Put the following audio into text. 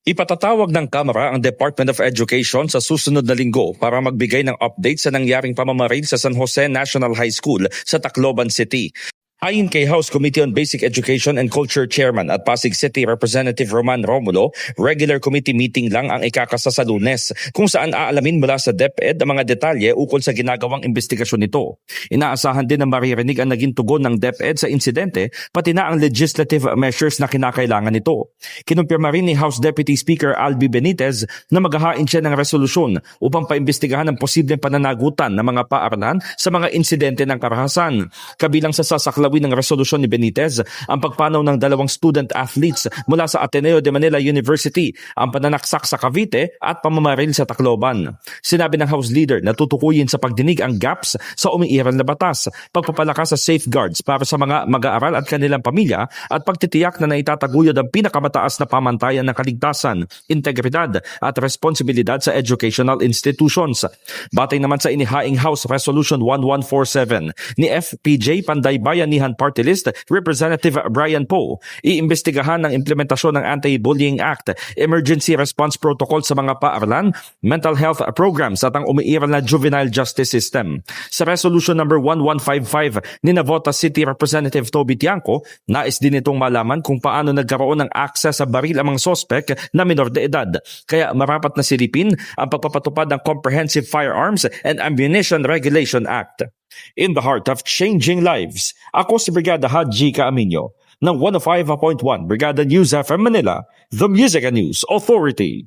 Ipatatawag ng Kamara ang Department of Education sa susunod na linggo para magbigay ng update sa nangyaring pamamaril sa San Jose National High School sa Tacloban City. Ayon kay House Committee on Basic Education and Culture Chairman at Pasig City Representative Roman Romulo, regular committee meeting lang ang ikakasa sa Lunes kung saan aalamin mula sa DepEd ang mga detalye ukol sa ginagawang investigasyon nito. Inaasahan din na maririnig ang naging tugon ng DepEd sa insidente pati na ang legislative measures na kinakailangan nito. Kinumpirma rin ni House Deputy Speaker Albi Benitez na maghahain siya ng resolusyon upang paimbestigahan ang posibleng pananagutan ng mga paaralan sa mga insidente ng karahasan. Kabilang sa sasaklawin ng resolusyon ni Benitez ang pagpanaw ng 2 student athletes mula sa Ateneo de Manila University, ang pananaksak sa Cavite at pamamaril sa Tacloban. Sinabi ng House Leader na tutukuyin sa pagdinig ang gaps sa umiiral na batas, pagpapalakas sa safeguards para sa mga mag-aaral at kanilang pamilya at pagtitiyak na naitataguyod ang pinakamataas na pamantayan ng kaligtasan, integridad at responsibilidad sa educational institutions. Batay naman sa inihaing House Resolution 1147 ni FPJ Panday Bayanihan Party List Representative Brian Poe, iimbestigahan ang implementasyon ng Anti-Bullying Act, Emergency Response Protocol sa mga paaralan, mental health programs at ang umiiral na juvenile justice system. Sa Resolution number 1155 ni Navota City Representative Toby Tiangco, nais din itong malaman kung paano nagkaroon ng access sa baril ang mga sospek na minor de edad. Kaya marapat na silipin ang pagpapatupad ng Comprehensive Firearms and Ammunition Regulation Act. In the heart of changing lives, ako si Brigada Haji Caaminyo ng 105.1 Brigada News FM Manila, the Music and News Authority.